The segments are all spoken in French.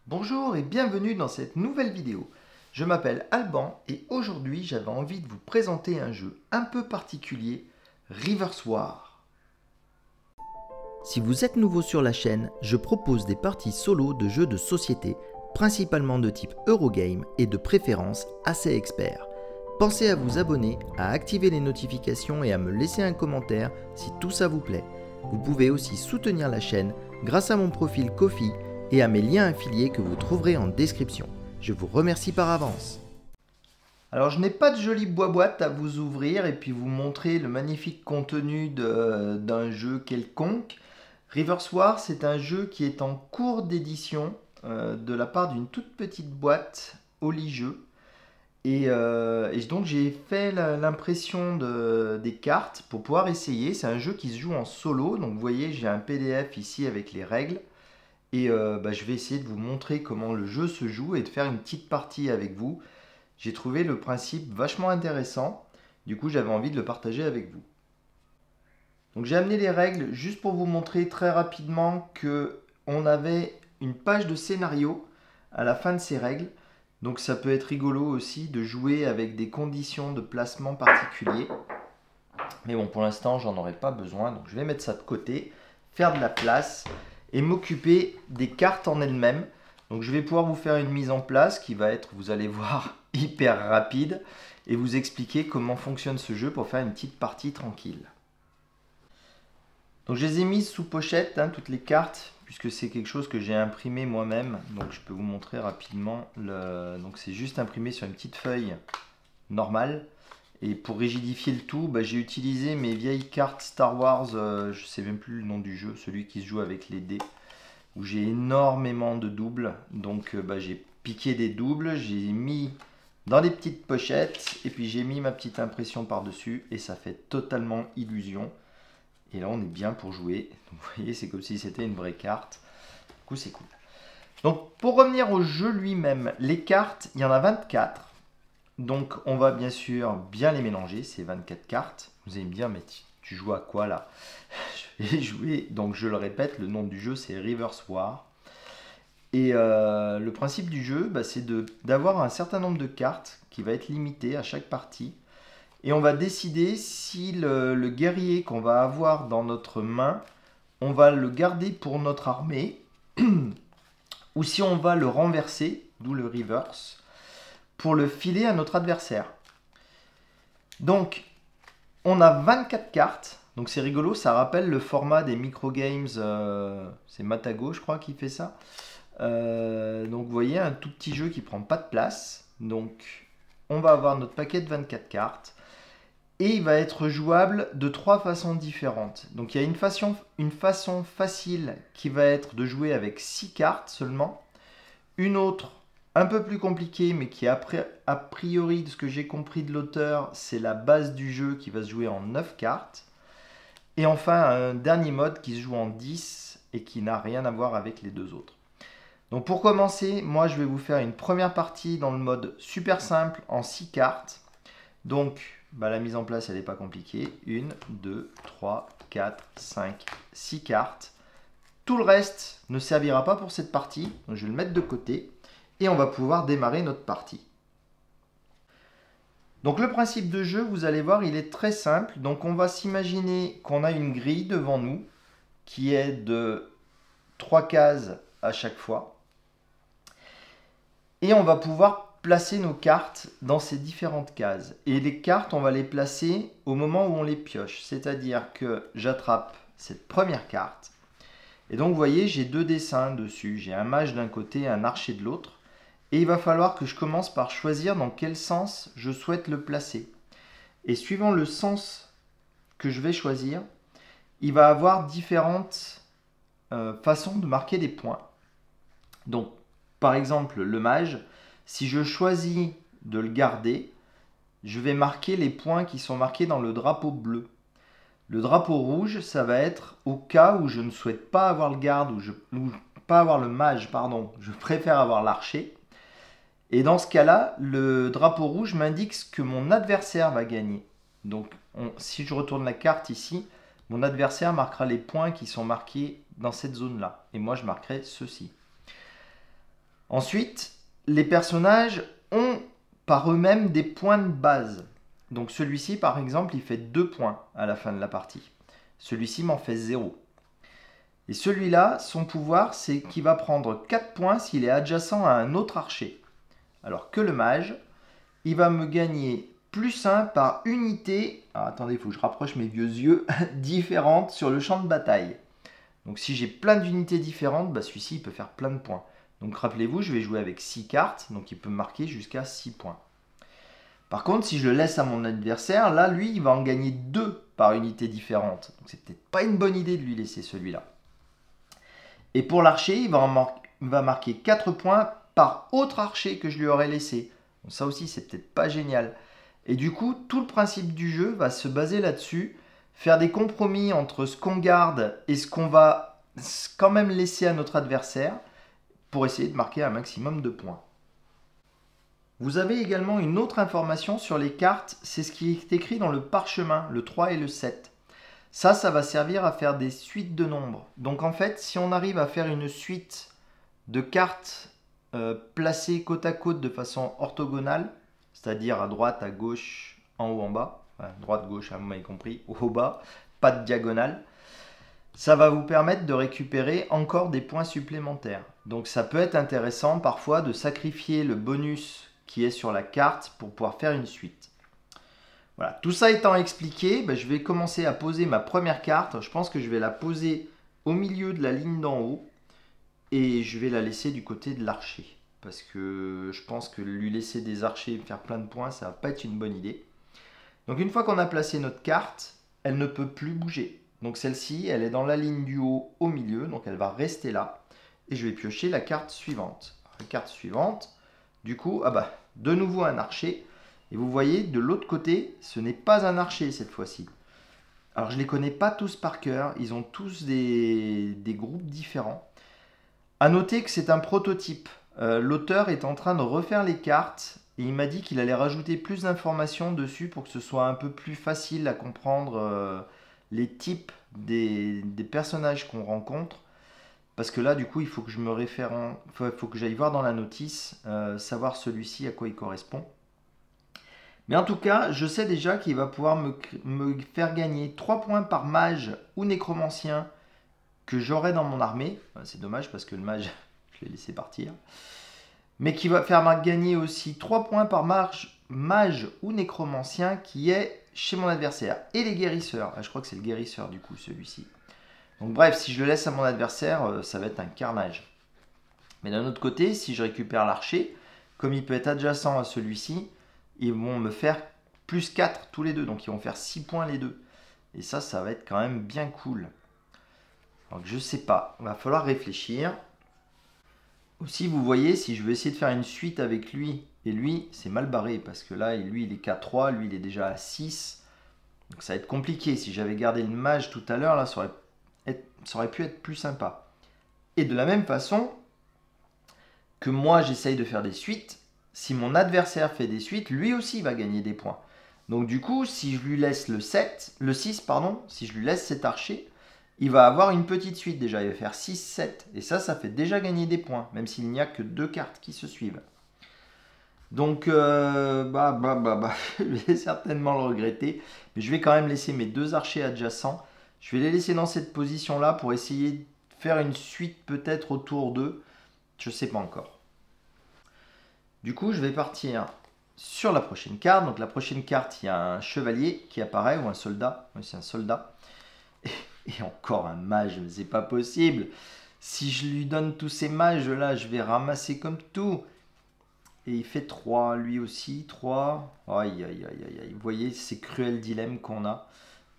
Bonjour et bienvenue dans cette nouvelle vidéo. Je m'appelle Alban et aujourd'hui j'avais envie de vous présenter un jeu un peu particulier, Rivers War. Si vous êtes nouveau sur la chaîne, je propose des parties solo de jeux de société, principalement de type Eurogame et de préférence assez expert. Pensez à vous abonner, à activer les notifications et à me laisser un commentaire si tout ça vous plaît. Vous pouvez aussi soutenir la chaîne grâce à mon profil Ko-fi et à mes liens affiliés que vous trouverez en description. Je vous remercie par avance. Alors je n'ai pas de jolie boîte à vous ouvrir et puis vous montrer le magnifique contenu d'un jeu quelconque. Rivers War, c'est un jeu qui est en cours d'édition de la part d'une toute petite boîte Oli Jeux. Et donc j'ai fait l'impression des cartes pour pouvoir essayer. C'est un jeu qui se joue en solo. Donc vous voyez, j'ai un PDF ici avec les règles. Et je vais essayer de vous montrer comment le jeu se joue et de faire une petite partie avec vous. J'ai trouvé le principe vachement intéressant. Du coup, j'avais envie de le partager avec vous. Donc j'ai amené les règles juste pour vous montrer très rapidement que on avait une page de scénario à la fin de ces règles. Donc ça peut être rigolo aussi de jouer avec des conditions de placement particuliers. Mais bon, pour l'instant, j'en aurai pas besoin. Donc je vais mettre ça de côté, faire de la place et m'occuper des cartes en elles-mêmes. Donc je vais pouvoir vous faire une mise en place qui va être, vous allez voir, hyper rapide et vous expliquer comment fonctionne ce jeu pour faire une petite partie tranquille. Donc je les ai mises sous pochette, toutes les cartes, puisque c'est quelque chose que j'ai imprimé moi-même. Donc je peux vous montrer rapidement. Donc c'est juste imprimé sur une petite feuille normale. Et pour rigidifier le tout, j'ai utilisé mes vieilles cartes Star Wars, je ne sais même plus le nom du jeu, celui qui se joue avec les dés, où j'ai énormément de doubles. Donc j'ai piqué des doubles, j'ai mis dans des petites pochettes, et puis j'ai mis ma petite impression par-dessus, et ça fait totalement illusion. Et là on est bien pour jouer. Donc, vous voyez, c'est comme si c'était une vraie carte. Du coup c'est cool. Donc pour revenir au jeu lui-même, les cartes, il y en a 24. Donc on va bien sûr bien les mélanger, ces 24 cartes. Vous allez me dire, mais tu joues à quoi là? Je vais jouer, donc je le répète, le nom du jeu c'est Rivers War. Et le principe du jeu, c'est d'avoir un certain nombre de cartes qui va être limité à chaque partie. Et on va décider si le guerrier qu'on va avoir dans notre main, on va le garder pour notre armée, ou si on va le renverser, d'où le reverse, pour le filer à notre adversaire. Donc, on a 24 cartes. Donc c'est rigolo, ça rappelle le format des microgames. C'est Matago, je crois, qui fait ça. Donc vous voyez, un tout petit jeu qui prend pas de place. Donc on va avoir notre paquet de 24 cartes. Et il va être jouable de 3 façons différentes. Donc il y a une façon facile qui va être de jouer avec 6 cartes seulement. Une autre un peu plus compliquée, mais qui a priori, de ce que j'ai compris de l'auteur, c'est la base du jeu qui va se jouer en 9 cartes. Et enfin, un dernier mode qui se joue en 10 et qui n'a rien à voir avec les deux autres. Donc pour commencer, moi je vais vous faire une première partie dans le mode super simple en 6 cartes. Donc la mise en place elle n'est pas compliquée. 1, 2, 3, 4, 5, 6 cartes. Tout le reste ne servira pas pour cette partie, donc je vais le mettre de côté. Et on va pouvoir démarrer notre partie. Donc le principe de jeu, vous allez voir, il est très simple. Donc on va s'imaginer qu'on a une grille devant nous qui est de 3 cases à chaque fois. Et on va pouvoir placer nos cartes dans ces différentes cases. Et les cartes, on va les placer au moment où on les pioche. C'est-à-dire que j'attrape cette première carte. Et donc vous voyez, j'ai deux dessins dessus. J'ai un mage d'un côté et un archer de l'autre. Et il va falloir que je commence par choisir dans quel sens je souhaite le placer. Et suivant le sens que je vais choisir, il va avoir différentes façons de marquer des points. Donc, par exemple, le mage, si je choisis de le garder, je vais marquer les points qui sont marqués dans le drapeau bleu. Le drapeau rouge, ça va être au cas où je ne souhaite pas avoir le garde, ou pas avoir le mage, pardon, je préfère avoir l'archer. Et dans ce cas-là, le drapeau rouge m'indique ce que mon adversaire va gagner. Donc, si je retourne la carte ici, mon adversaire marquera les points qui sont marqués dans cette zone-là. Et moi, je marquerai ceci. Ensuite, les personnages ont par eux-mêmes des points de base. Donc celui-ci, par exemple, il fait 2 points à la fin de la partie. Celui-ci m'en fait 0. Et celui-là, son pouvoir, c'est qu'il va prendre 4 points s'il est adjacent à un autre archer. Alors que le mage, il va me gagner +1 par unité, alors attendez, il faut que je rapproche mes vieux yeux, différentes sur le champ de bataille. Donc si j'ai plein d'unités différentes, bah celui-ci il peut faire plein de points. Donc rappelez-vous, je vais jouer avec 6 cartes, donc il peut marquer jusqu'à 6 points. Par contre, si je le laisse à mon adversaire, là, lui, il va en gagner 2 par unité différente. Donc c'est peut-être pas une bonne idée de lui laisser celui-là. Et pour l'archer, il va marquer 4 points par autre archer que je lui aurais laissé. Donc ça aussi, c'est peut-être pas génial. Et du coup, tout le principe du jeu va se baser là-dessus, faire des compromis entre ce qu'on garde et ce qu'on va quand même laisser à notre adversaire pour essayer de marquer un maximum de points. Vous avez également une autre information sur les cartes, c'est ce qui est écrit dans le parchemin, le 3 et le 7. Ça va servir à faire des suites de nombres. Donc en fait, si on arrive à faire une suite de cartes placées côte à côte de façon orthogonale, c'est-à-dire à droite, à gauche, en haut, en bas, enfin, droite, gauche, vous m'avez compris, au bas, pas de diagonale, ça va vous permettre de récupérer encore des points supplémentaires. Donc ça peut être intéressant parfois de sacrifier le bonus qui est sur la carte pour pouvoir faire une suite. Voilà, tout ça étant expliqué, je vais commencer à poser ma première carte. Je pense que je vais la poser au milieu de la ligne d'en haut et je vais la laisser du côté de l'archer. Parce que je pense que lui laisser des archers et faire plein de points, ça va pas être une bonne idée. Donc une fois qu'on a placé notre carte, elle ne peut plus bouger. Donc celle-ci, elle est dans la ligne du haut au milieu, donc elle va rester là. Et je vais piocher la carte suivante. La carte suivante, du coup, de nouveau un archer. Et vous voyez, de l'autre côté, ce n'est pas un archer cette fois-ci. Alors, je ne les connais pas tous par cœur. Ils ont tous des groupes différents. A noter que c'est un prototype. L'auteur est en train de refaire les cartes. Et il m'a dit qu'il allait rajouter plus d'informations dessus pour que ce soit un peu plus facile à comprendre les types des personnages qu'on rencontre. Parce que là, du coup, il faut que je me faut que j'aille voir dans la notice, savoir celui-ci à quoi il correspond. Mais en tout cas, je sais déjà qu'il va pouvoir me faire gagner 3 points par mage ou nécromancien que j'aurai dans mon armée. C'est dommage parce que le mage, je l'ai laissé partir. Mais qui va faire gagner aussi 3 points par mage ou nécromancien qui est chez mon adversaire. Et les guérisseurs. Je crois que c'est le guérisseur du coup, celui-ci. Donc bref, si je le laisse à mon adversaire, ça va être un carnage. Mais d'un autre côté, si je récupère l'archer, comme il peut être adjacent à celui-ci, ils vont me faire plus 4 tous les deux. Donc ils vont faire 6 points les deux. Et ça va être quand même bien cool. Donc je sais pas, il va falloir réfléchir. Aussi, vous voyez, si je veux essayer de faire une suite avec lui, et lui, c'est mal barré, parce que là, lui, il est qu'à 3, lui, il est déjà à 6. Donc ça va être compliqué. Si j'avais gardé le mage tout à l'heure, là, ça aurait pu être plus sympa. Et de la même façon que moi, j'essaye de faire des suites, si mon adversaire fait des suites, lui aussi va gagner des points. Donc du coup, si je lui laisse le 6, si je lui laisse cet archer, il va avoir une petite suite déjà, il va faire 6, 7. Et ça fait déjà gagner des points, même s'il n'y a que 2 cartes qui se suivent. Donc, je vais certainement le regretter. Mais je vais quand même laisser mes 2 archers adjacents. Je vais les laisser dans cette position-là pour essayer de faire une suite peut-être autour d'eux. Je ne sais pas encore. Du coup, je vais partir sur la prochaine carte. Donc la prochaine carte, il y a un chevalier qui apparaît ou un soldat. Oui, c'est un soldat. Et encore un mage, mais c'est pas possible. Si je lui donne tous ces mages là, je vais ramasser comme tout. Et il fait 3, lui aussi, 3. Aïe, aïe, aïe, aïe, aïe. Vous voyez ces cruels dilemmes qu'on a.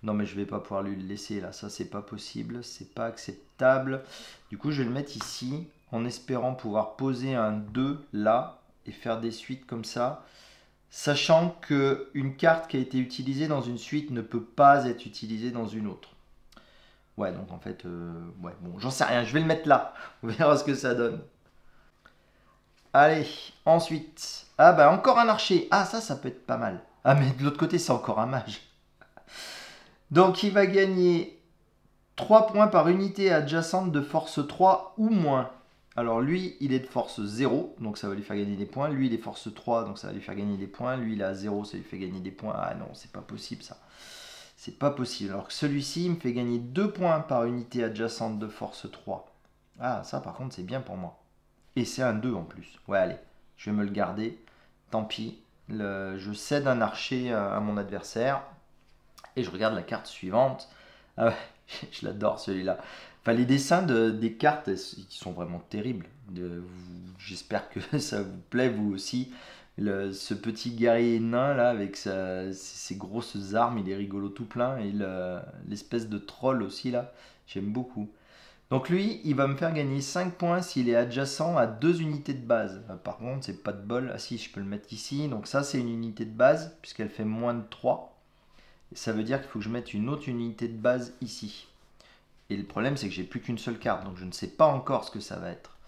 Non, mais je vais pas pouvoir lui le laisser là. Ça, c'est pas possible. C'est pas acceptable. Du coup, je vais le mettre ici en espérant pouvoir poser un 2 là et faire des suites comme ça. Sachant qu'une carte qui a été utilisée dans une suite ne peut pas être utilisée dans une autre. Ouais, donc en fait, ouais, bon, j'en sais rien. Je vais le mettre là. On verra ce que ça donne. Allez, ensuite. Encore un archer. Ça peut être pas mal. Mais de l'autre côté, c'est encore un mage. Donc, il va gagner 3 points par unité adjacente de force 3 ou moins. Alors lui, il est de force 0, donc ça va lui faire gagner des points. Lui, il est force 3, donc ça va lui faire gagner des points. Lui, il est à 0, ça lui fait gagner des points. Ah non, c'est pas possible ça. C'est pas possible. Alors que celui-ci, il me fait gagner 2 points par unité adjacente de force 3. Ah, ça par contre, c'est bien pour moi. Et c'est un 2 en plus. Ouais, allez, je vais me le garder. Tant pis. Je cède un archer à mon adversaire. Et je regarde la carte suivante. Ah ouais, je l'adore celui-là. Enfin, les dessins des cartes, ils sont vraiment terribles. J'espère que ça vous plaît, vous aussi. Ce petit guerrier nain là, avec ses grosses armes, il est rigolo tout plein. Et l'espèce de troll aussi là, j'aime beaucoup. Donc lui, il va me faire gagner 5 points s'il est adjacent à 2 unités de base. Par contre, c'est pas de bol. Ah si, je peux le mettre ici. Donc ça, c'est une unité de base, puisqu'elle fait moins de 3. Et ça veut dire qu'il faut que je mette une autre unité de base ici. Et le problème, c'est que j'ai plus qu'une seule carte, donc je ne sais pas encore ce que ça va être.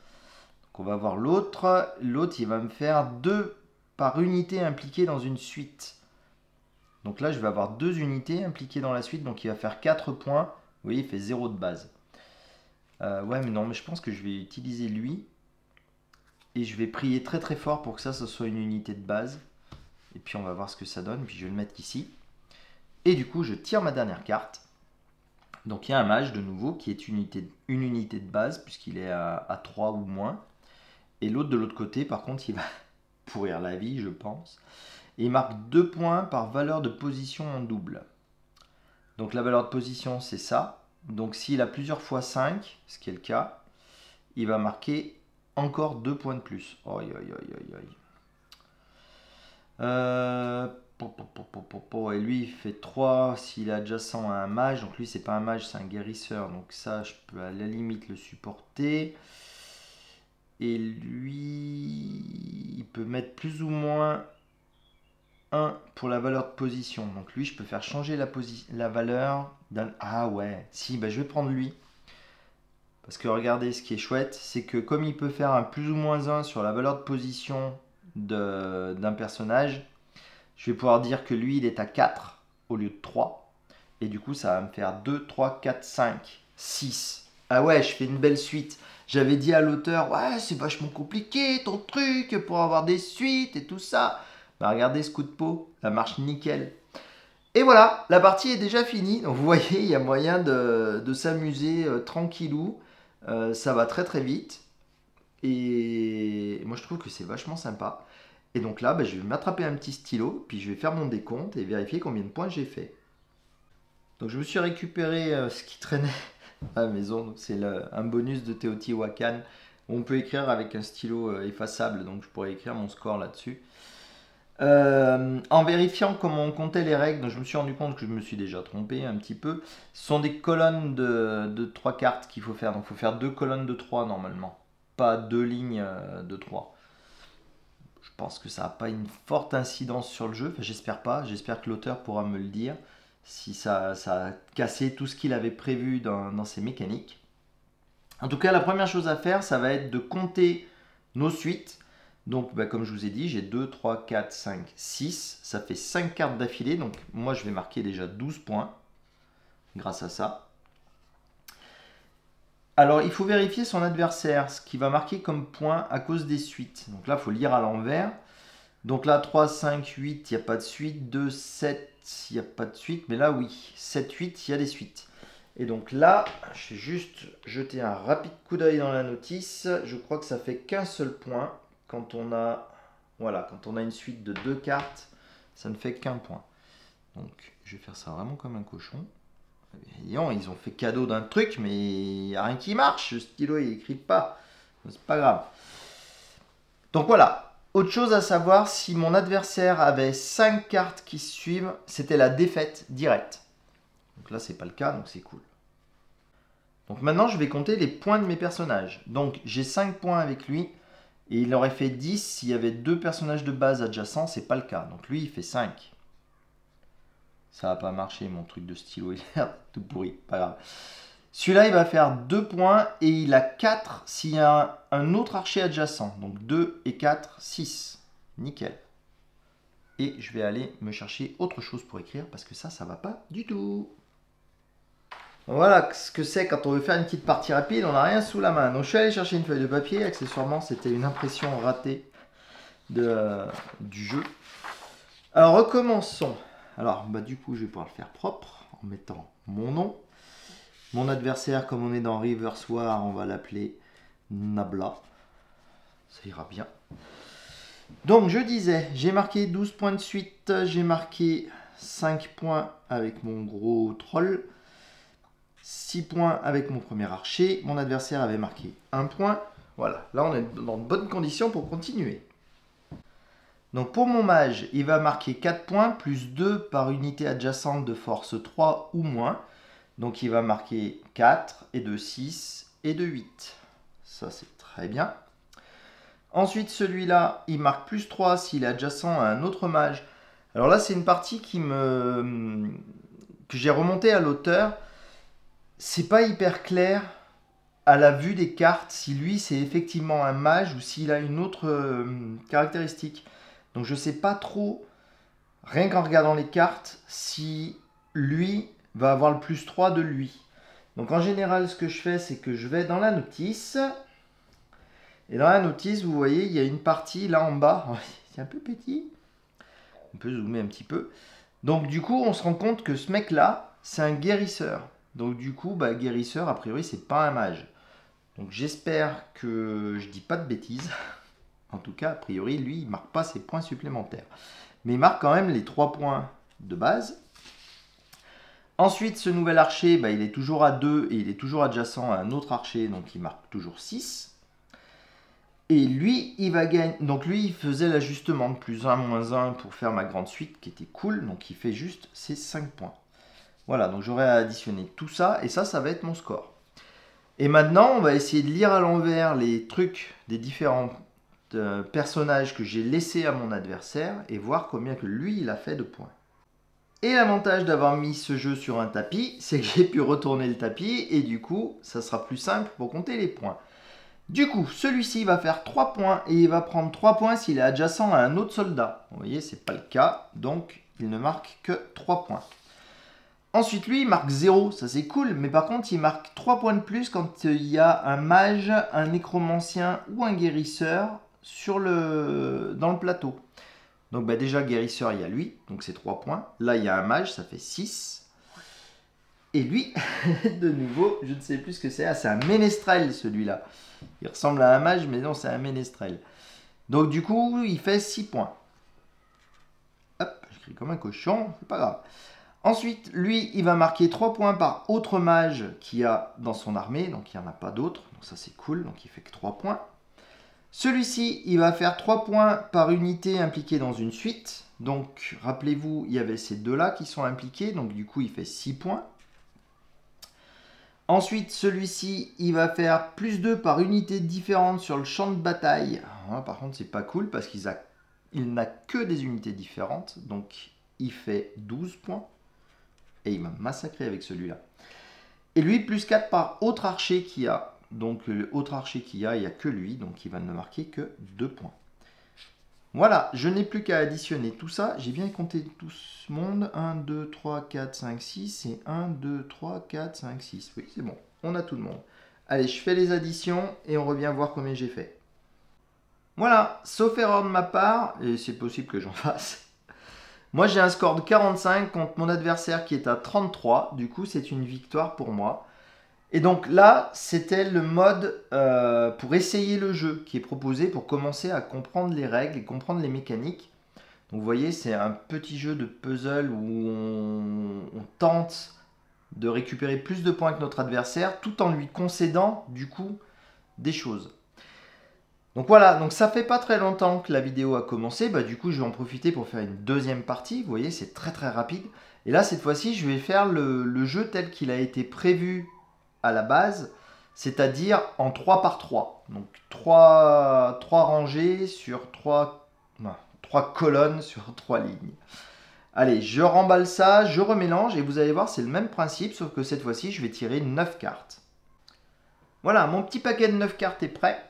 Donc on va voir l'autre. L'autre, il va me faire 2 par unité impliquée dans une suite. Donc là, je vais avoir 2 unités impliquées dans la suite, donc il va faire 4 points. Vous voyez, il fait 0 de base. Ouais, mais non, mais je pense que je vais utiliser lui. Et je vais prier très très fort pour que ça soit une unité de base. Et puis on va voir ce que ça donne. Puis je vais le mettre ici. Et du coup, je tire ma dernière carte. Donc il y a un mage de nouveau qui est une unité de base puisqu'il est à 3 ou moins. Et l'autre de l'autre côté, par contre, il va pourrir la vie, je pense. Et il marque 2 points par valeur de position en double. Donc la valeur de position, c'est ça. Donc s'il a plusieurs fois 5, ce qui est le cas, il va marquer encore 2 points de plus. Aïe, aïe, aïe, aïe, aïe. Et lui, il fait 3 s'il est adjacent à un mage. Donc lui, c'est pas un mage, c'est un guérisseur. Donc ça, je peux à la limite le supporter. Et lui, il peut mettre plus ou moins 1 pour la valeur de position. Donc lui, je peux faire changer la valeur d'un... Ah ouais, si, bah, je vais prendre lui. Parce que regardez, ce qui est chouette, c'est que comme il peut faire un plus ou moins 1 sur la valeur de position d'un personnage, je vais pouvoir dire que lui, il est à 4 au lieu de 3. Et du coup, ça va me faire 2, 3, 4, 5, 6. Ah ouais, je fais une belle suite. J'avais dit à l'auteur, ouais, c'est vachement compliqué ton truc pour avoir des suites et tout ça. Bah regardez ce coup de peau, ça marche nickel. Et voilà, la partie est déjà finie. Donc vous voyez, il y a moyen de s'amuser tranquillou. Ça va très très vite. Et moi je trouve que c'est vachement sympa. Et donc là, bah, je vais m'attraper un petit stylo, puis je vais faire mon décompte et vérifier combien de points j'ai fait. Donc je me suis récupéré ce qui traînait à la maison. C'est un bonus de Teotihuacan. On peut écrire avec un stylo effaçable, donc je pourrais écrire mon score là-dessus. En vérifiant comment on comptait les règles, je me suis rendu compte que je me suis déjà trompé un petit peu. Ce sont des colonnes de 3 cartes qu'il faut faire. Donc il faut faire 2 colonnes de 3 normalement, pas 2 lignes de 3. Je pense que ça n'a pas une forte incidence sur le jeu. Enfin, j'espère pas. J'espère que l'auteur pourra me le dire si ça a cassé tout ce qu'il avait prévu dans ses mécaniques. En tout cas, la première chose à faire, ça va être de compter nos suites. Donc, bah, comme je vous ai dit, j'ai 2, 3, 4, 5, 6. Ça fait 5 cartes d'affilée. Donc, moi, je vais marquer déjà 12 points grâce à ça. Alors, il faut vérifier son adversaire, ce qui va marquer comme point à cause des suites. Donc là, il faut lire à l'envers. Donc là, 3, 5, 8, il n'y a pas de suite. 2, 7, il n'y a pas de suite. Mais là, oui. 7, 8, il y a des suites. Et donc là, je vais juste jeter un rapide coup d'œil dans la notice. Je crois que ça fait qu'un seul point. Quand on a, voilà, quand on a une suite de 2 cartes, ça ne fait qu'un point. Donc, je vais faire ça vraiment comme un cochon. Ils ont fait cadeau d'un truc, mais il n'y a rien qui marche. Le stylo, il n'écrit pas. C'est pas grave. Donc voilà. Autre chose à savoir, si mon adversaire avait 5 cartes qui suivent, c'était la défaite directe. Donc là, c'est pas le cas, donc c'est cool. Donc maintenant, je vais compter les points de mes personnages. Donc j'ai 5 points avec lui. Et il aurait fait 10 s'il y avait 2 personnages de base adjacents. C'est pas le cas. Donc lui, il fait 5. Ça va pas marcher, mon truc de stylo, il est tout pourri, pas grave. Celui-là, il va faire 2 points et il a 4 s'il y a un autre archer adjacent. Donc 2 et 4, 6. Nickel. Et je vais aller me chercher autre chose pour écrire parce que ça va pas du tout. Voilà ce que c'est quand on veut faire une petite partie rapide, on n'a rien sous la main. Donc je suis allé chercher une feuille de papier, accessoirement c'était une impression ratée du jeu. Alors recommençons. Alors bah, du coup je vais pouvoir le faire propre en mettant mon nom. Mon adversaire, comme on est dans Reverse War, on va l'appeler Nabla. Ça ira bien. Donc je disais, j'ai marqué 12 points de suite, j'ai marqué 5 points avec mon gros troll, 6 points avec mon premier archer, mon adversaire avait marqué 1 point. Voilà, là on est dans de bonnes conditions pour continuer. Donc pour mon mage, il va marquer 4 points plus 2 par unité adjacente de force 3 ou moins. Donc il va marquer 4 et de 6 et de 8. Ça c'est très bien. Ensuite celui-là, il marque plus 3 s'il est adjacent à un autre mage. Alors là c'est une partie que j'ai remontée à l'auteur. C'est pas hyper clair à la vue des cartes si lui c'est effectivement un mage ou s'il a une autre caractéristique. Donc je sais pas trop, rien qu'en regardant les cartes, si lui va avoir le plus 3 de lui. Donc en général, ce que je fais, c'est que je vais dans la notice. Et dans la notice, vous voyez, il y a une partie là en bas. C'est un peu petit. On peut zoomer un petit peu. Donc du coup, on se rend compte que ce mec-là, c'est un guérisseur. Donc du coup, bah, guérisseur, a priori, c'est pas un mage. Donc j'espère que je dis pas de bêtises. En tout cas, a priori, lui, il marque pas ses points supplémentaires. Mais il marque quand même les 3 points de base. Ensuite, ce nouvel archer, bah, il est toujours à 2 et il est toujours adjacent à un autre archer, donc il marque toujours 6. Et lui, il va gagner. Donc lui, il faisait l'ajustement de plus 1, moins 1 pour faire ma grande suite, qui était cool. Donc il fait juste ses 5 points. Voilà, donc j'aurai à additionner tout ça, et ça va être mon score. Et maintenant, on va essayer de lire à l'envers les trucs des différents personnages que j'ai laissés à mon adversaire, et voir combien que lui, il a fait de points. Et l'avantage d'avoir mis ce jeu sur un tapis, c'est que j'ai pu retourner le tapis et du coup, ça sera plus simple pour compter les points. Du coup, celui-ci va faire 3 points et il va prendre 3 points s'il est adjacent à un autre soldat. Vous voyez, c'est pas le cas, donc il ne marque que 3 points. Ensuite, lui, il marque 0, ça c'est cool, mais par contre, il marque 3 points de plus quand il y a un mage, un nécromancien ou un guérisseur dans le plateau. Donc bah déjà, guérisseur, il y a lui, donc c'est 3 points. Là, il y a un mage, ça fait 6. Et lui, de nouveau, je ne sais plus ce que c'est. Ah, c'est un ménestrel, celui-là. Il ressemble à un mage, mais non, c'est un ménestrel. Donc du coup, il fait 6 points. Hop, j'écris comme un cochon, c'est pas grave. Ensuite, lui, il va marquer 3 points par autre mage qu'il y a dans son armée. Donc il n'y en a pas d'autres, donc ça c'est cool, donc il fait que 3 points. Celui-ci, il va faire 3 points par unité impliquée dans une suite. Donc, rappelez-vous, il y avait ces deux-là qui sont impliqués. Donc, du coup, il fait 6 points. Ensuite, celui-ci, il va faire plus 2 par unité différente sur le champ de bataille. Alors là, par contre, c'est pas cool parce qu'il n'a que des unités différentes. Donc, il fait 12 points. Et il m'a massacré avec celui-là. Et lui, plus 4 par autre archer qu'il y a. Donc, l'autre archer qu'il y a, il n'y a que lui. Donc, il va ne marquer que 2 points. Voilà, je n'ai plus qu'à additionner tout ça. J'ai bien compté tout ce monde. 1, 2, 3, 4, 5, 6. Et 1, 2, 3, 4, 5, 6. Oui, c'est bon. On a tout le monde. Allez, je fais les additions et on revient voir combien j'ai fait. Voilà, sauf erreur de ma part, et c'est possible que j'en fasse. Moi, j'ai un score de 45 contre mon adversaire qui est à 33. Du coup, c'est une victoire pour moi. Et donc là, c'était le mode pour essayer le jeu qui est proposé pour commencer à comprendre les règles et comprendre les mécaniques. Donc vous voyez, c'est un petit jeu de puzzle où on tente de récupérer plus de points que notre adversaire tout en lui concédant du coup des choses. Donc voilà, donc ça fait pas très longtemps que la vidéo a commencé, bah du coup je vais en profiter pour faire une deuxième partie. Vous voyez, c'est très très rapide. Et là, cette fois-ci, je vais faire le jeu tel qu'il a été prévu à la base, c'est-à-dire en 3 par 3. Donc 3 rangées sur 3 colonnes sur 3 lignes. Allez, je remballe ça, je remélange et vous allez voir, c'est le même principe, sauf que cette fois-ci, je vais tirer 9 cartes. Voilà, mon petit paquet de 9 cartes est prêt.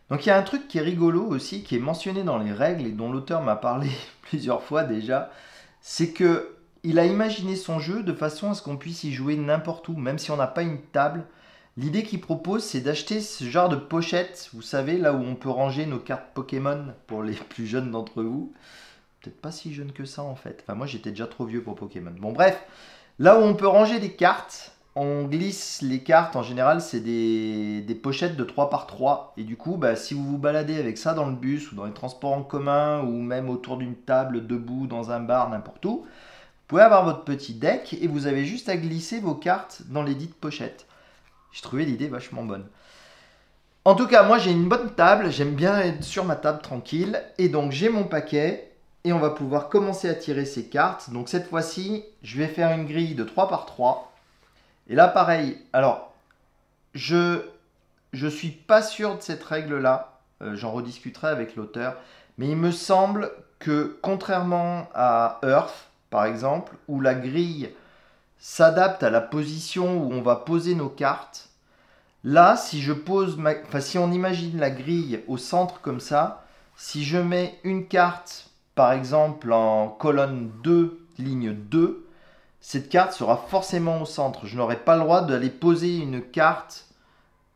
Donc il y a un truc qui est rigolo aussi, qui est mentionné dans les règles et dont l'auteur m'a parlé plusieurs fois déjà, c'est que il a imaginé son jeu de façon à ce qu'on puisse y jouer n'importe où, même si on n'a pas une table. L'idée qu'il propose, c'est d'acheter ce genre de pochette, vous savez, là où on peut ranger nos cartes Pokémon pour les plus jeunes d'entre vous. Peut-être pas si jeune que ça en fait. Enfin, moi j'étais déjà trop vieux pour Pokémon. Bon, bref, là où on peut ranger des cartes, on glisse les cartes. En général, c'est des pochettes de 3 par 3. Et du coup, bah, si vous vous baladez avec ça dans le bus ou dans les transports en commun ou même autour d'une table, debout, dans un bar, n'importe où, vous pouvez avoir votre petit deck et vous avez juste à glisser vos cartes dans les dites pochettes. J'ai trouvé l'idée vachement bonne. En tout cas, moi j'ai une bonne table, j'aime bien être sur ma table tranquille. Et donc j'ai mon paquet et on va pouvoir commencer à tirer ces cartes. Donc cette fois-ci, je vais faire une grille de 3 par 3. Et là pareil, alors je suis pas sûr de cette règle-là, j'en rediscuterai avec l'auteur. Mais il me semble que contrairement à Earth, par exemple, où la grille s'adapte à la position où on va poser nos cartes. Là, si je pose si on imagine la grille au centre comme ça, si je mets une carte, par exemple en colonne 2, ligne 2, cette carte sera forcément au centre. Je n'aurai pas le droit d'aller poser une carte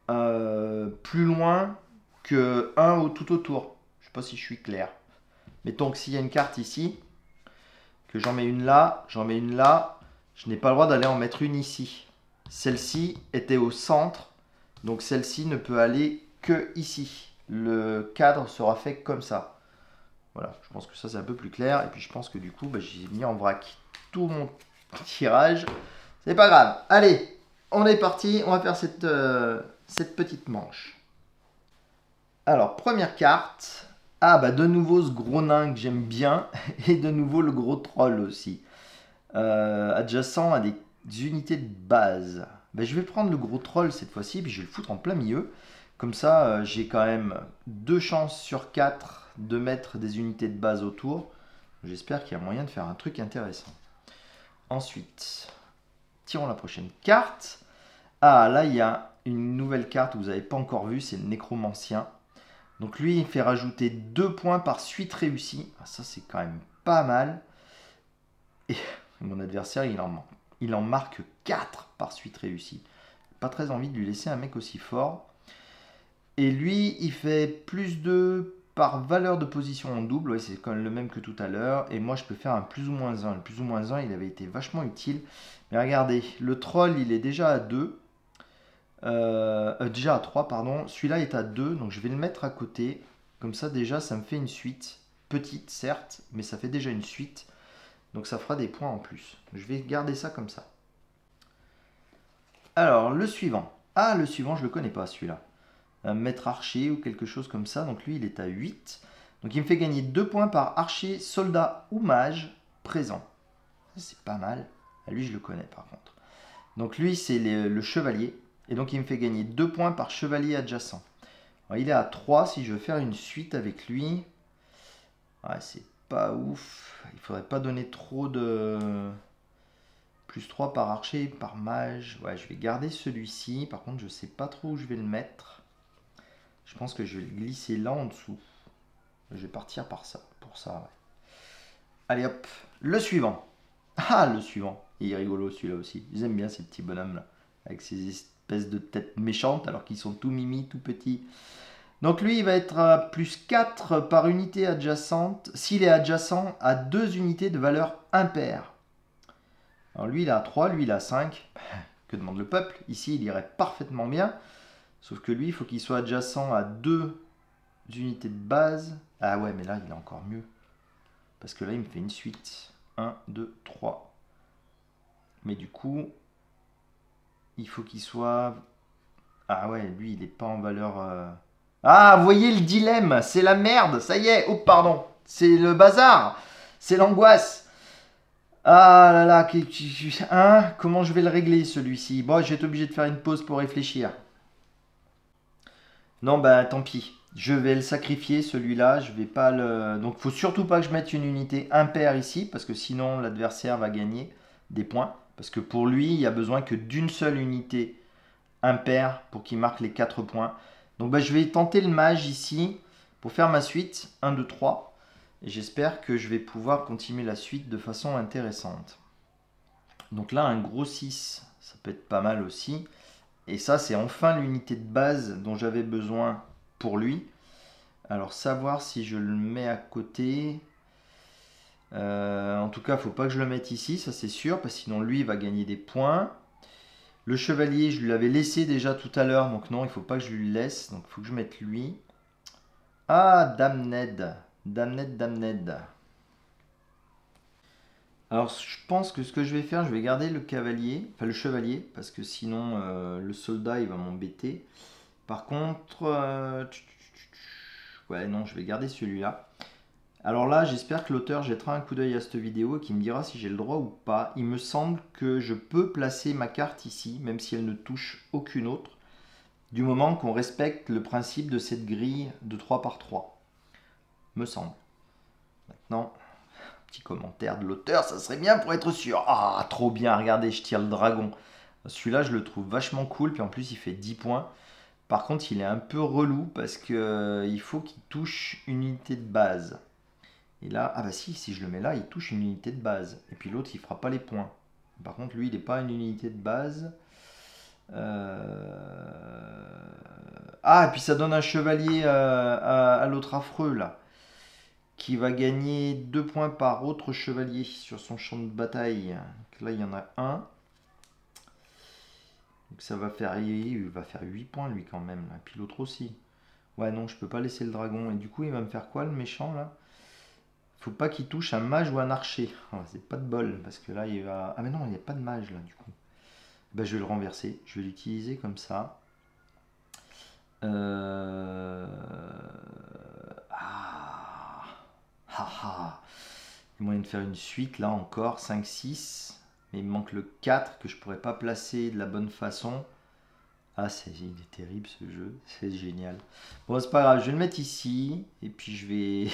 plus loin que 1 ou tout autour. Je ne sais pas si je suis clair. Mettons que s'il y a une carte ici, que j'en mets une là, j'en mets une là, je n'ai pas le droit d'aller en mettre une ici. Celle-ci était au centre, donc celle-ci ne peut aller que ici. Le cadre sera fait comme ça. Voilà, je pense que ça c'est un peu plus clair. Et puis je pense que du coup, bah, j'ai mis en vrac tout mon tirage. C'est pas grave. Allez, on est parti. On va faire cette petite manche. Alors, première carte. Ah, bah de nouveau ce gros nain que j'aime bien. Et de nouveau le gros troll aussi. Adjacent à des unités de base. Ben, je vais prendre le gros troll cette fois-ci, puis je vais le foutre en plein milieu. Comme ça, j'ai quand même 2 chances sur 4 de mettre des unités de base autour. J'espère qu'il y a moyen de faire un truc intéressant. Ensuite, tirons la prochaine carte. Ah, là, il y a une nouvelle carte que vous n'avez pas encore vue, c'est le nécromancien. Donc lui, il fait rajouter 2 points par suite réussie. Ah, ça, c'est quand même pas mal. Et mon adversaire, il en marque 4 par suite réussie. Pas très envie de lui laisser un mec aussi fort. Et lui, il fait plus 2 par valeur de position en double. Ouais, c'est quand même le même que tout à l'heure. Et moi, je peux faire un plus ou moins 1. Le plus ou moins 1, il avait été vachement utile. Mais regardez, le troll, il est déjà à 2. Déjà à 3, pardon. Celui-là est à 2, donc je vais le mettre à côté. Comme ça, déjà, ça me fait une suite. Petite, certes, mais ça fait déjà une suite. Donc ça fera des points en plus. Je vais garder ça comme ça. Alors, le suivant. Ah, le suivant, je ne le connais pas, celui-là. Un maître archer ou quelque chose comme ça. Donc lui, il est à 8. Donc il me fait gagner 2 points par archer, soldat ou mage présent. C'est pas mal. Ah, lui, je le connais par contre. Donc lui, c'est le chevalier. Et donc il me fait gagner 2 points par chevalier adjacent. Alors, il est à 3. Si je veux faire une suite avec lui... Ouais, c'est pas ouf. Il faudrait pas donner trop de... Plus 3 par archer, par mage. Ouais, je vais garder celui-ci. Par contre, je sais pas trop où je vais le mettre. Je pense que je vais le glisser là en dessous. Je vais partir par ça, pour ça. Ouais. Allez hop, le suivant. Ah, le suivant. Il est rigolo celui-là aussi. J'aime bien ces petits bonhommes là. Avec ces espèces de têtes méchantes alors qu'ils sont tout mimi, tout petits. Donc lui, il va être à plus 4 par unité adjacente, s'il est adjacent à 2 unités de valeur impaire. Alors lui, il a 3, lui, il a 5. Que demande le peuple? Ici, il irait parfaitement bien. Sauf que lui, il faut qu'il soit adjacent à 2 unités de base. Ah ouais, mais là, il est encore mieux. Parce que là, il me fait une suite. 1, 2, 3. Mais du coup, il faut qu'il soit... Ah ouais, lui, il n'est pas en valeur... Ah, vous voyez le dilemme, c'est la merde, ça y est, oh pardon, c'est le bazar, c'est l'angoisse. Ah là là, hein, comment je vais le régler celui-ci? Bon, je vais être obligé de faire une pause pour réfléchir. Non, bah tant pis, je vais le sacrifier celui-là, je vais pas le... Donc il faut surtout pas que je mette une unité impaire ici, parce que sinon l'adversaire va gagner des points. Parce que pour lui, il y a besoin que d'une seule unité impaire pour qu'il marque les 4 points. Donc bah, je vais tenter le mage ici pour faire ma suite 1, 2, 3. Et j'espère que je vais pouvoir continuer la suite de façon intéressante. Donc là, un gros 6, ça peut être pas mal aussi. Et ça, c'est enfin l'unité de base dont j'avais besoin pour lui. Alors, savoir si je le mets à côté. En tout cas, il ne faut pas que je le mette ici, ça c'est sûr, parce que sinon lui, il va gagner des points. Le chevalier, je lui l'avais laissé déjà tout à l'heure, donc non, il ne faut pas que je lui laisse. Donc, il faut que je mette lui. Ah, Dame Ned. Dame Ned, Dame Ned. Alors, je pense que ce que je vais faire, je vais garder le cavalier, enfin le chevalier, parce que sinon le soldat il va m'embêter. Par contre, ouais, non, je vais garder celui-là. Alors là, j'espère que l'auteur jettera un coup d'œil à cette vidéo et qu'il me dira si j'ai le droit ou pas. Il me semble que je peux placer ma carte ici, même si elle ne touche aucune autre, du moment qu'on respecte le principe de cette grille de 3 par 3. Me semble. Maintenant, petit commentaire de l'auteur, ça serait bien pour être sûr. Ah, trop bien, regardez, je tire le dragon. Celui-là, je le trouve vachement cool, puis en plus, il fait 10 points. Par contre, il est un peu relou parce que il faut qu'il touche une unité de base. Et là, ah bah si je le mets là, il touche une unité de base. Et puis l'autre, il fera pas les points. Par contre, lui, il n'est pas une unité de base. Ah, et puis ça donne un chevalier à l'autre affreux, là, qui va gagner 2 points par autre chevalier sur son champ de bataille. Donc là, il y en a un. Donc ça va faire, il va faire 8 points, lui, quand même. Et puis l'autre aussi. Ouais, non, je peux pas laisser le dragon. Et du coup, il va me faire quoi, le méchant, là? Faut pas qu'il touche un mage ou un archer. Oh, c'est pas de bol, parce que là, il va... Ah mais non, il n'y a pas de mage, là, du coup. Ben, je vais le renverser. Je vais l'utiliser comme ça. Ah. Ah. Il y a moyen de faire une suite, là, encore. 5, 6. Mais il me manque le 4 que je pourrais pas placer de la bonne façon. Ah, il est terrible, ce jeu. C'est génial. Bon, c'est pas grave. Je vais le mettre ici. Et puis, je vais...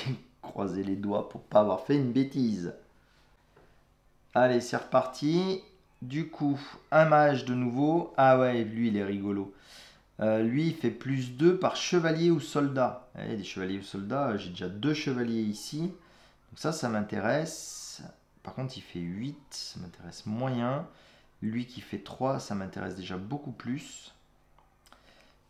croiser les doigts pour pas avoir fait une bêtise. Allez, c'est reparti. Du coup, un mage de nouveau. Ah ouais, lui, il est rigolo. Lui, il fait plus 2 par chevalier ou soldat. Des chevaliers ou soldats, j'ai déjà 2 chevaliers ici. Donc ça m'intéresse. Par contre, il fait 8, ça m'intéresse moyen. Lui qui fait 3, ça m'intéresse déjà beaucoup plus.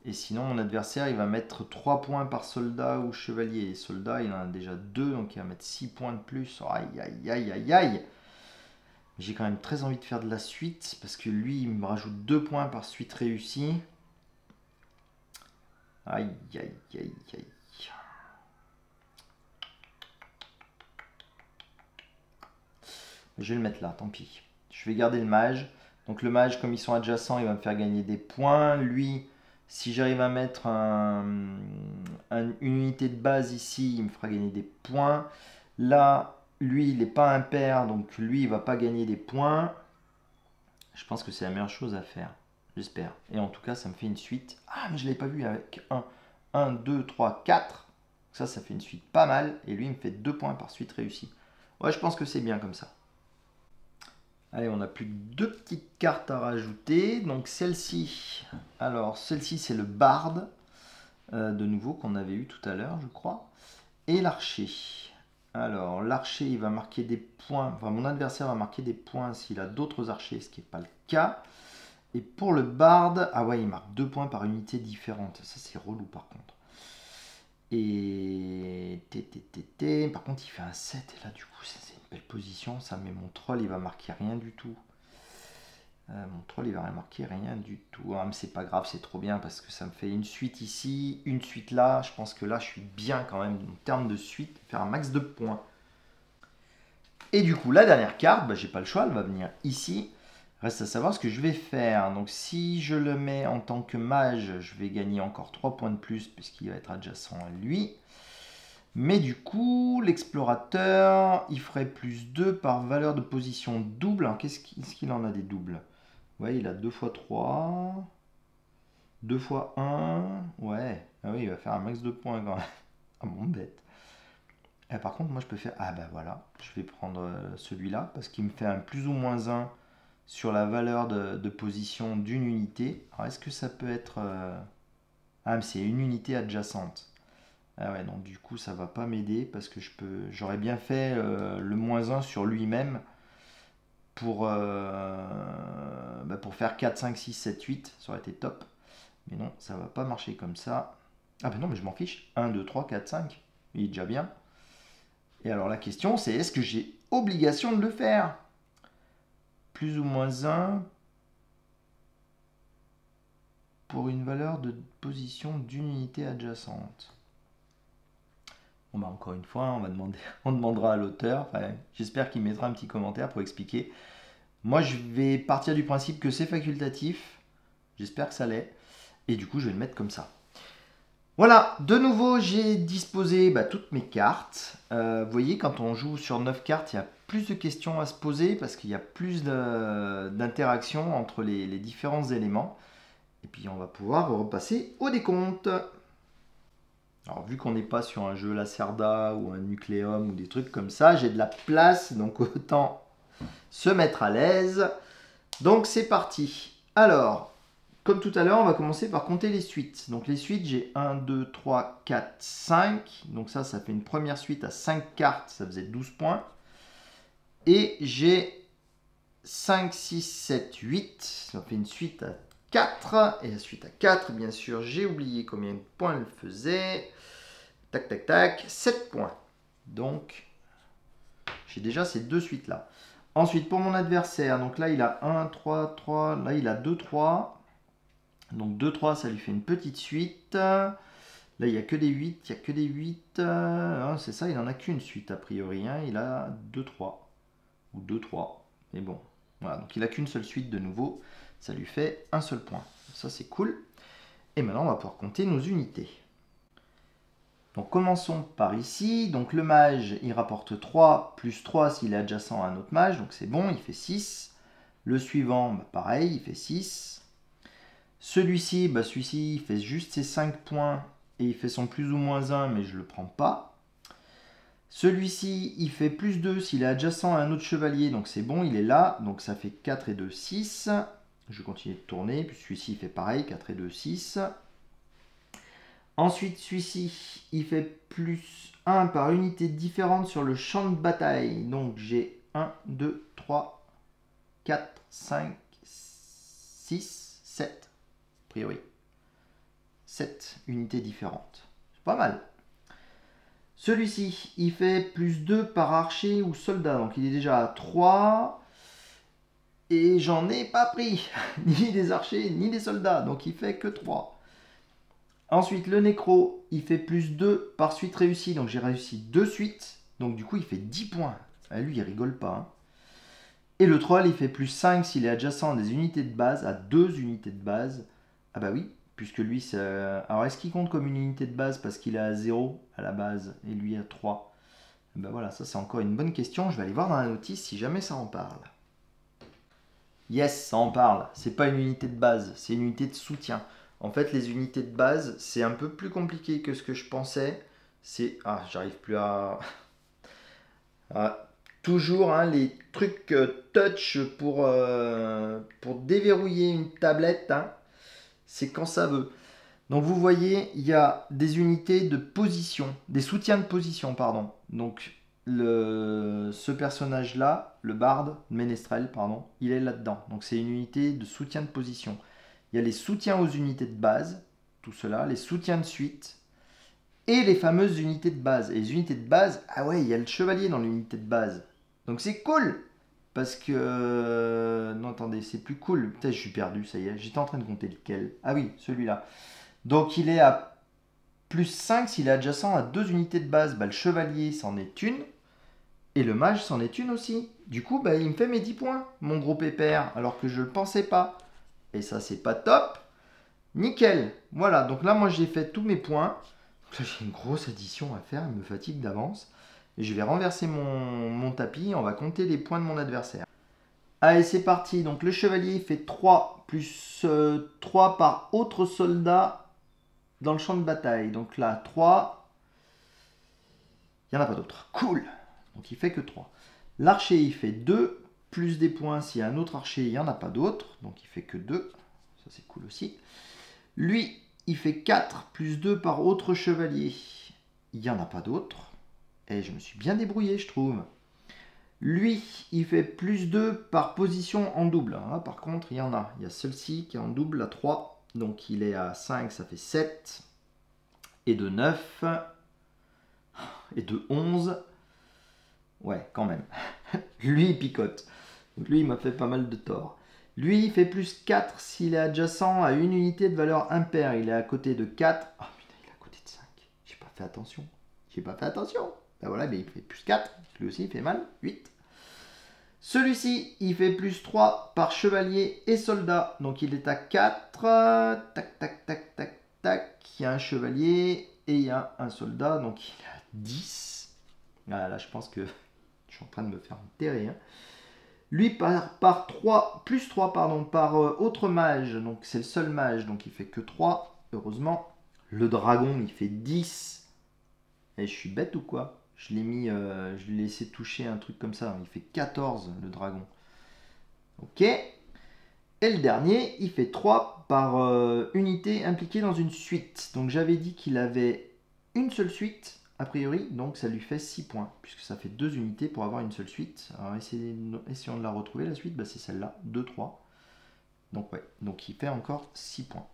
Et sinon, mon adversaire, il va mettre 3 points par soldat ou chevalier. Et soldat, il en a déjà 2, donc il va mettre 6 points de plus. Aïe, aïe, aïe, aïe, aïe. J'ai quand même très envie de faire de la suite, parce que lui, il me rajoute 2 points par suite réussie. Aïe, aïe, aïe, aïe. Je vais le mettre là, tant pis. Je vais garder le mage. Donc le mage, comme ils sont adjacents, il va me faire gagner des points. Lui... Si j'arrive à mettre une unité de base ici, il me fera gagner des points. Là, lui, il n'est pas impair, donc lui, il ne va pas gagner des points. Je pense que c'est la meilleure chose à faire. J'espère. Et en tout cas, ça me fait une suite. Ah, mais je ne l'avais pas vu avec 1, 2, 3, 4. Ça fait une suite pas mal. Et lui, il me fait 2 points par suite réussie. Ouais, je pense que c'est bien comme ça. Allez, on n'a plus que 2 petites cartes à rajouter. Donc celle-ci, alors celle-ci c'est le barde, de nouveau qu'on avait eu tout à l'heure je crois. Et l'archer. Alors l'archer il va marquer des points, enfin mon adversaire va marquer des points s'il a d'autres archers, ce qui n'est pas le cas. Et pour le barde, ah ouais il marque 2 points par unité différente, ça c'est relou par contre. Et par contre il fait un 7 et là du coup c'est une belle position ça, mais mon troll il va marquer rien du tout. Mon troll il va marquer rien du tout. Ah, mais c'est pas grave, c'est trop bien parce que ça me fait une suite ici, une suite là. Je pense que là je suis bien quand même en termes de suite, faire un max de points. Et du coup la dernière carte, j'ai pas le choix, elle va venir ici. Reste à savoir ce que je vais faire. Donc si je le mets en tant que mage, je vais gagner encore 3 points de plus puisqu'il va être adjacent à lui. Mais du coup, l'explorateur, il ferait plus 2 par valeur de position double. Alors qu'est-ce qu'il en a des doubles? Ouais, il a 2 x 3. 2 x 1. Ouais. Ah oui, il va faire un max de points quand même. Ah mon bête. Et par contre, moi je peux faire... Ah bah voilà. Je vais prendre celui-là parce qu'il me fait un plus ou moins 1 sur la valeur de position d'une unité. Alors est-ce que ça peut être... Ah mais c'est une unité adjacente. Ah ouais, donc du coup ça va pas m'aider parce que j'aurais bien fait le moins 1 sur lui-même. pour faire 4, 5, 6, 7, 8. Ça aurait été top. Mais non, ça va pas marcher comme ça. Ah ben non, mais je m'en fiche. 1, 2, 3, 4, 5. Il est déjà bien. Et alors la question, c'est est-ce que j'ai obligation de le faire? Plus ou moins 1 pour une valeur de position d'une unité adjacente. Bon bah encore une fois, on demandera à l'auteur. Enfin, j'espère qu'il mettra un petit commentaire pour expliquer. Moi, je vais partir du principe que c'est facultatif. J'espère que ça l'est. Et du coup, je vais le mettre comme ça. Voilà, de nouveau, j'ai disposé toutes mes cartes. Vous voyez, quand on joue sur 9 cartes, il y a plus de questions à se poser parce qu'il y a plus d'interactions entre les différents éléments. Et puis, on va pouvoir repasser au décompte. Alors, vu qu'on n'est pas sur un jeu Lacerda ou un Nucléum ou des trucs comme ça, j'ai de la place, donc autant se mettre à l'aise. Donc, c'est parti. Alors, comme tout à l'heure, on va commencer par compter les suites. Donc, les suites, j'ai 1, 2, 3, 4, 5. Donc, ça fait une première suite à 5 cartes. Ça faisait 12 points. Et j'ai 5, 6, 7, 8. Ça fait une suite à 4. Et la suite à 4, bien sûr, j'ai oublié combien de points elle faisait. Tac, tac, tac. 7 points. Donc, j'ai déjà ces deux suites-là. Ensuite, pour mon adversaire, donc là, il a 1, 3, 3. Là, il a 2, 3. Donc 2, 3, ça lui fait une petite suite. Là, il n'y a que des 8. Il n'y a que des 8. C'est ça, il n'en a qu'une suite, a priori. Il a 2, 3. Ou 2, 3. Mais bon, voilà. Donc, il n'a qu'une seule suite de nouveau. Ça lui fait un seul point. Ça, c'est cool. Et maintenant, on va pouvoir compter nos unités. Donc commençons par ici. Donc le mage, il rapporte 3 plus 3 s'il est adjacent à un autre mage. Donc c'est bon, il fait 6. Le suivant, pareil, il fait 6. Celui-ci, il fait juste ses 5 points et il fait son plus ou moins 1, mais je ne le prends pas. Celui-ci, il fait plus 2 s'il est adjacent à un autre chevalier. Donc c'est bon, il est là. Donc ça fait 4 et 2, 6. Je continue de tourner. Puis celui-ci, il fait pareil, 4 et 2, 6. Ensuite, celui-ci, il fait plus 1 par unité différente sur le champ de bataille. Donc, j'ai 1, 2, 3, 4, 5, 6, 7. A priori. 7 unités différentes. C'est pas mal. Celui-ci, il fait plus 2 par archer ou soldat. Donc, il est déjà à 3. Et j'en ai pas pris. Ni des archers, ni des soldats. Donc, il fait que 3. Ensuite, le nécro, il fait plus 2 par suite réussie. Donc, j'ai réussi 2 suites. Donc, du coup, il fait 10 points. Ah, lui, il rigole pas. Et le troll, il fait plus 5 s'il est adjacent à des unités de base, à 2 unités de base. Ah bah oui, puisque lui, c'est... Alors, est-ce qu'il compte comme une unité de base parce qu'il est à 0 à la base et lui à 3? Ben voilà, ça, c'est encore une bonne question. Je vais aller voir dans la notice si jamais ça en parle. Yes, ça en parle. C'est pas une unité de base, c'est une unité de soutien. En fait, les unités de base, c'est un peu plus compliqué que ce que je pensais. C'est... Ah, j'arrive plus à... toujours les trucs touch pour déverrouiller une tablette. C'est quand ça veut. Donc, vous voyez, il y a des unités de position. Des soutiens de position, pardon. Donc, ce personnage-là, le barde, ménestrel, pardon, il est là-dedans. Donc, c'est une unité de soutien de position. Il y a les soutiens aux unités de base, tout cela, les soutiens de suite, et les fameuses unités de base. Et les unités de base, ah ouais, il y a le chevalier dans l'unité de base. Donc c'est cool, parce que... non, attendez, c'est plus cool. Peut-être je suis perdu, ça y est. J'étais en train de compter lequel. Ah oui, celui-là. Donc il est à plus 5 s'il est adjacent à 2 unités de base. Le chevalier, c'en est une. Et le mage, c'en est une aussi. Du coup, il me fait mes 10 points, mon gros pépère, alors que je ne le pensais pas. Et ça, c'est pas top. Nickel. Voilà, donc là, moi, j'ai fait tous mes points. Donc là, j'ai une grosse addition à faire. Il me fatigue d'avance. Et je vais renverser mon tapis. On va compter les points de mon adversaire. Allez, c'est parti. Donc, le chevalier fait 3 plus 3 par autre soldat dans le champ de bataille. Donc là, 3. Il n'y en a pas d'autre. Cool. Donc, il fait que 3. L'archer, il fait 2. Plus des points, s'il y a un autre archer, il n'y en a pas d'autre. Donc, il fait que 2. Ça, c'est cool aussi. Lui, il fait 4 plus 2 par autre chevalier. Il n'y en a pas d'autre. Et je me suis bien débrouillé, je trouve. Lui, il fait plus 2 par position en double. Hein, par contre, il y en a. Il y a celle-ci qui est en double à 3. Donc il est à 5, ça fait 7. Et de 9. Et de 11. Ouais, quand même. Lui, il picote. Donc lui, il m'a fait pas mal de tort. Lui, il fait plus 4 s'il est adjacent à une unité de valeur impaire. Il est à côté de 4. Oh putain, il est à côté de 5. J'ai pas fait attention. Ben voilà, mais il fait plus 4. Lui aussi, il fait mal. 8. Celui-ci, il fait plus 3 par chevalier et soldat. Donc il est à 4. Tac, tac, tac, tac, tac. Il y a un chevalier et il y a un soldat. Donc il est à 10. Ah, là, je pense que je suis en train de me faire enterrer. Hein. Lui par 3, plus 3 pardon, par autre mage. Donc c'est le seul mage. Donc il fait que 3. Heureusement. Le dragon, il fait 10. Et je suis bête ou quoi? Je l'ai mis, je l'ai laissé toucher un truc comme ça. Il fait 14 le dragon. Ok. Et le dernier, il fait 3 par unité impliquée dans une suite. Donc j'avais dit qu'il avait une seule suite, a priori. Donc ça lui fait 6 points. Puisque ça fait 2 unités pour avoir une seule suite. Alors essayons de la retrouver la suite. Bah, c'est celle-là. 2, 3. Donc ouais. Donc il fait encore 6 points.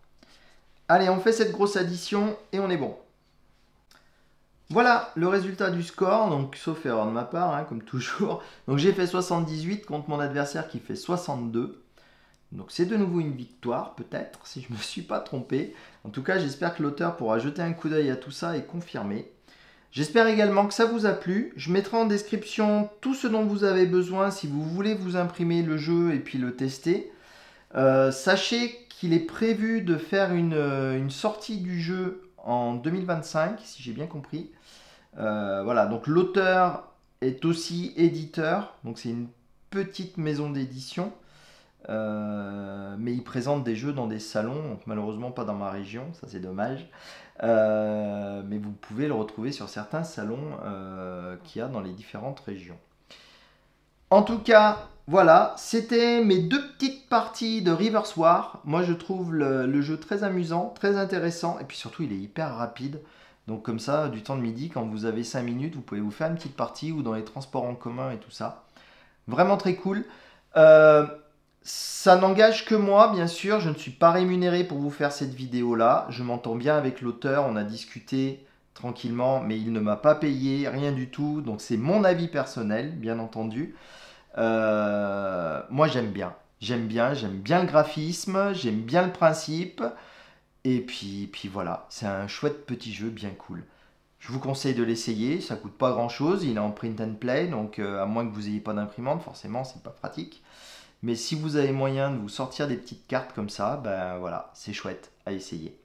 Allez, on fait cette grosse addition et on est bon. Voilà le résultat du score, donc sauf erreur de ma part, hein, comme toujours. Donc j'ai fait 78 contre mon adversaire qui fait 62. Donc c'est de nouveau une victoire, peut-être, si je ne me suis pas trompé. En tout cas, j'espère que l'auteur pourra jeter un coup d'œil à tout ça et confirmer. J'espère également que ça vous a plu. Je mettrai en description tout ce dont vous avez besoin si vous voulez vous imprimer le jeu et puis le tester. Sachez qu'il est prévu de faire une sortie du jeu en 2025, si j'ai bien compris. Voilà, donc l'auteur est aussi éditeur, donc c'est une petite maison d'édition, mais il présente des jeux dans des salons, donc malheureusement pas dans ma région, ça c'est dommage, mais vous pouvez le retrouver sur certains salons qu'il y a dans les différentes régions. En tout cas, voilà, c'était mes 2 petites parties de Rivers War. Moi je trouve le jeu très amusant, très intéressant, et puis surtout il est hyper rapide. Donc comme ça, du temps de midi, quand vous avez 5 minutes, vous pouvez vous faire une petite partie ou dans les transports en commun et tout ça. Vraiment très cool. Ça n'engage que moi, bien sûr. Je ne suis pas rémunéré pour vous faire cette vidéo-là. Je m'entends bien avec l'auteur. On a discuté tranquillement, mais il ne m'a pas payé, rien du tout. Donc c'est mon avis personnel, bien entendu. Moi, j'aime bien. J'aime bien le graphisme, j'aime bien le principe. Et puis voilà, c'est un chouette petit jeu bien cool. Je vous conseille de l'essayer, ça coûte pas grand chose, il est en print and play, donc à moins que vous n'ayez pas d'imprimante, forcément c'est pas pratique. Mais si vous avez moyen de vous sortir des petites cartes comme ça, ben voilà, c'est chouette à essayer.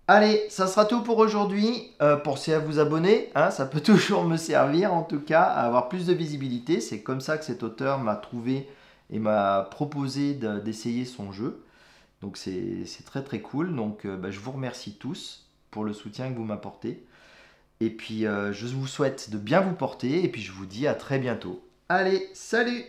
Allez, ça sera tout pour aujourd'hui. Pensez à vous abonner, hein, ça peut toujours me servir en tout cas à avoir plus de visibilité. C'est comme ça que cet auteur m'a trouvé et m'a proposé d'essayer son jeu. Donc c'est très très cool. Donc je vous remercie tous pour le soutien que vous m'apportez. Et puis je vous souhaite de bien vous porter et puis je vous dis à très bientôt. Allez, salut!